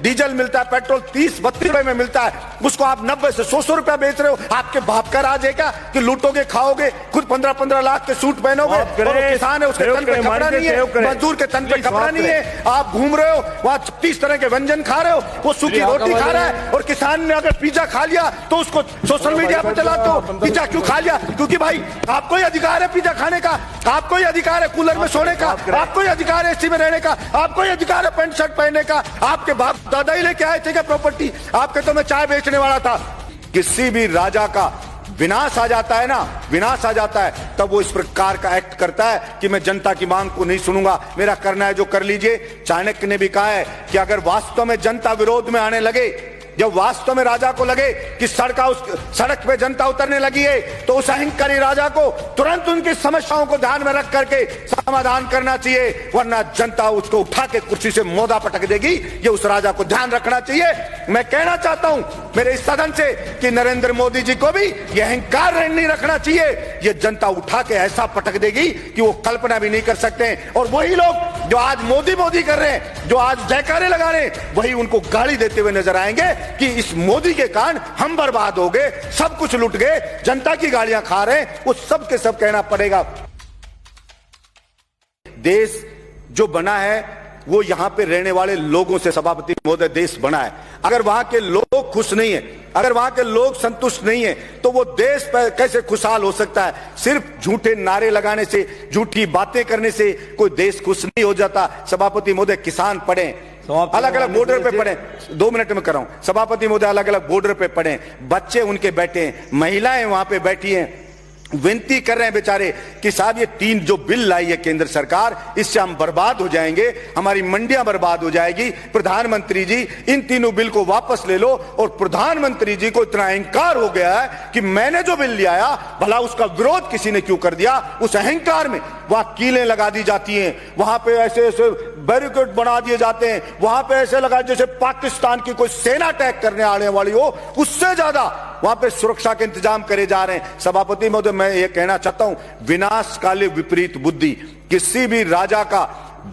Diesel मिलता है, petrol 30-32 रुपए में मिलता है, उसको आप 90 से 100 रुपया बेच रहे हो। आपके बाप का राज है क्या कि लूटोगे, खाओगे, खुद 15-15 लाख के सूट पहनोगे, और किसान है उसके तन पे कपड़ा नहीं है, मजदूर के तन पे कपड़ा नहीं है, आप घूम रहे हो वहां 36 तरह के व्यंजन खा रहे हो, वो सूखी रोटी खा रहा है, और किसान ने अगर पिज्जा खा लिया तो उसको सोशल मीडिया पर चलाते हो। पिज्जा क्यों खा लिया? क्योंकि भाई आपको ही अधिकार है पिज्जा खाने का, आपको ही अधिकार है कूलर में सोने का, आपको ही अधिकार है एसी में रहने का, आपको ही अधिकार है पैंट शर्ट पहनने का। आपके बाप दादा ही लेके आए थे क्या प्रॉपर्टी? आपके तो मैं चाय बेचने वाला था। किसी भी राजा का विनाश आ जाता है ना, विनाश आ जाता है, तब वो इस प्रकार का एक्ट करता है कि मैं जनता की मांग को नहीं सुनूंगा, मेरा करना है जो कर लीजिए। चाणक्य ने भी कहा है कि अगर वास्तव में जनता विरोध में आने लगे, जब वास्तव में राजा को लगे कि सड़क पे जनता उतरने लगी है, तो उस अहंकारी राजा को तुरंत उनकी समस्याओं को ध्यान में रख करके समाधान करना चाहिए, वरना जनता उसको उठा के कुर्सी से मोदा पटक देगी। ये उस राजा को ध्यान रखना चाहिए। मैं कहना चाहता हूं मेरे इस सदन से कि नरेंद्र मोदी जी को भी ये अहंकार नहीं रखना चाहिए। ये जनता उठा के ऐसा पटक देगी कि वो कल्पना भी नहीं कर सकते। और वही लोग जो आज मोदी मोदी कर रहे हैं, जो आज जयकारे लगा रहे हैं, वही उनको गाली देते हुए नजर आएंगे कि इस मोदी के कारण हम बर्बाद हो गए, सब कुछ लुट गए, जनता की गालियां खा रहे हैं। वो सब के सब कहना पड़ेगा। देश जो बना है वो यहां पे रहने वाले लोगों से, सभापति महोदय, देश बना है। अगर वहां के लोग खुश नहीं है, अगर वहां के लोग संतुष्ट नहीं है, तो वो देश पर कैसे खुशहाल हो सकता है? सिर्फ झूठे नारे लगाने से, झूठी बातें करने से कोई देश खुश नहीं हो जाता। सभापति महोदय, किसान पढ़े, अलग अलग बॉर्डर पे पड़े, 2 मिनट में कर रहा हूं सभापति महोदय, अलग अलग बॉर्डर पे पड़े, बच्चे उनके बैठे हैं, महिलाएं वहां पे बैठी हैं, विनती कर रहे हैं बेचारे कि साहब ये 3 जो बिल लाई है केंद्र सरकार, इससे हम बर्बाद हो जाएंगे, हमारी मंडियां बर्बाद हो जाएगी। प्रधानमंत्री जी इन तीनों बिल को वापस ले लो। और प्रधानमंत्री जी को इतना अहंकार हो गया है कि मैंने जो बिल ले आया, भला उसका विरोध किसी ने क्यों कर दिया? उस अहंकार में वहां कीलें लगा दी जाती हैं, वहां पे ऐसे ऐसे बैरिकेड बना दिए जाते हैं, वहां पे ऐसे लगा जैसे पाकिस्तान की कोई सेना अटैक करने आने वाली हो, उससे ज्यादा वहां पे सुरक्षा के इंतजाम करे जा रहे हैं। सभापति महोदय, मैं ये कहना चाहता हूं, विनाश काले विपरीत बुद्धि। किसी भी राजा का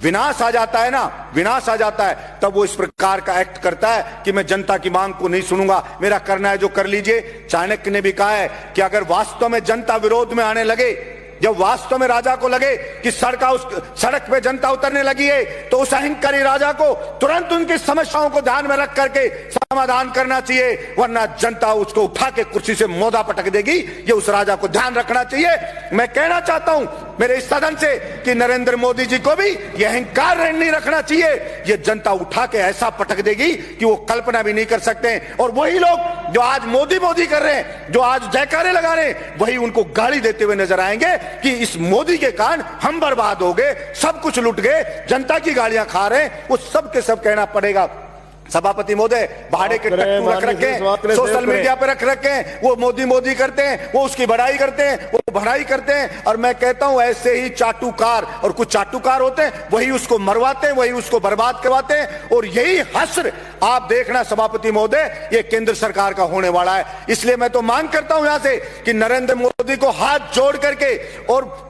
विनाश आ जाता है ना, विनाश आ जाता है, तब वो इस प्रकार का एक्ट करता है कि मैं जनता की मांग को नहीं सुनूंगा, मेरा करना है जो कर लीजिए। चाणक्य ने भी कहा है कि अगर वास्तव में जनता विरोध में आने लगे, जब वास्तव में राजा को लगे कि सड़क पे जनता उतरने लगी है, तो उस अहंकारी राजा को तुरंत उनकी समस्याओं को ध्यान में रख करके समाधान करना चाहिए, वरना जनता उसको उठा के कुर्सी से मोदा पटक देगी। ये उस राजा को ध्यान रखना चाहिए। मैं कहना चाहता हूं मेरे इस सदन से कि नरेंद्र मोदी जी को भी ये अहंकार नहीं रखना चाहिए। ये जनता उठा के ऐसा पटक देगी कि वो कल्पना भी नहीं कर सकते। और वही लोग जो आज मोदी मोदी कर रहे हैं, जो आज जयकारे लगा रहे हैं, वही उनको गाली देते हुए नजर आएंगे कि इस मोदी के कारण हम बर्बाद हो गए, सब कुछ लुट गए, जनता की गालियां खा रहे हैं। वो सब के सब कहना पड़ेगा। सभापति महोदय, भाड़े के टट्टू रख रखे, सोशल मीडिया पे रख रखे हैं, वो मोदी मोदी करते हैं, वो उसकी बड़ाई करते हैं, वो भड़ाई करते हैं। और मैं कहता हूं ऐसे ही चाटुकार, और कुछ चाटुकार होते हैं, वही उसको मरवाते हैं, वही उसको बर्बाद करवाते हैं। और यही हश्र आप देखना सभापति महोदय, ये केंद्र सरकार का होने वाला है। इसलिए मैं तो मांग करता हूं यहां से कि नरेंद्र मोदी को हाथ जोड़ करके और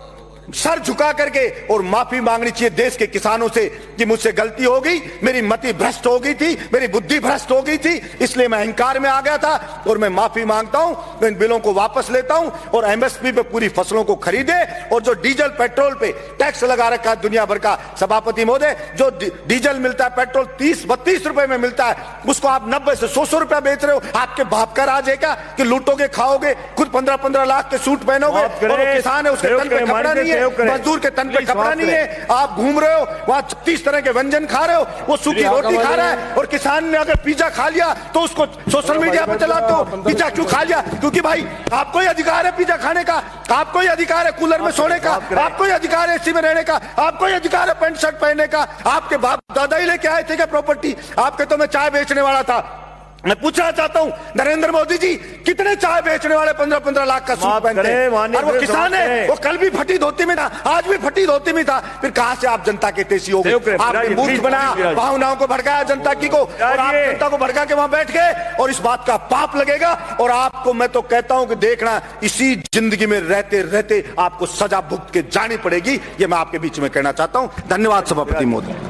सर झुका करके और माफी मांगनी चाहिए देश के किसानों से कि मुझसे गलती हो गई, मेरी मति भ्रष्ट हो गई थी, मेरी बुद्धि भ्रष्ट हो गई थी, इसलिए मैं अहंकार में आ गया था, और मैं माफी मांगता हूं, इन बिलों को वापस लेता हूं, और एमएसपी पे पूरी फसलों को खरीदे। और जो डीजल पेट्रोल पे टैक्स लगा रखा है दुनिया भर का, सभापति महोदय, जो डीजल मिलता है, पेट्रोल 30-32 रुपए में मिलता है, उसको आप 90 से 100 रुपया बेच रहे हो। आपके बाप का राज है क्या कि लूटोगे, खाओगे, खुद 15-15 लाख के सूट पहनोगे, और किसान है उसके तन पे कपड़ा नहीं है, मजदूर के तन पे कपड़ा नहीं है, आप घूम रहे हो वहां 36 तरह के व्यंजन खा रहे हो, वो सूखी रोटी खा रहा है। और किसान ने अगर पिज्जा खा लिया तो उसको सोशल मीडिया पे चलाते हो। पिज्जा क्यों खा लिया? क्योंकि भाई आपको ही अधिकार है पिज्जा खाने का, आपको ही अधिकार है कूलर में सोने का, आपको ही अधिकार है एसी में रहने का, आपको ही अधिकार है पैंट शर्ट पहनने का। आपके बाप दादा ही लेके आए थे क्या प्रॉपर्टी? आपके तो मैं चाय बेचने वाला था। मैं पूछना चाहता हूं नरेंद्र मोदी जी, कितने चाय बेचने वाले 15-15 लाख का सूट पहनते हैं? और वो किसान है, वो कल भी फटी धोती में था, आज भी फटी धोती में था। फिर कहां से आप जनता के तेजी हो गए? आपने मूर्ख बनाया, भावनाओं को भड़काया जनता की को, और आप जनता को भड़का के वहां बैठ गए, और इस बात का पाप लगेगा। और आपको मैं तो कहता हूं कि देखना, इसी जिंदगी में रहते रहते आपको सजा भुगत के जानी पड़ेगी। ये मैं आपके बीच में कहना चाहता हूं। धन्यवाद सभापति महोदय।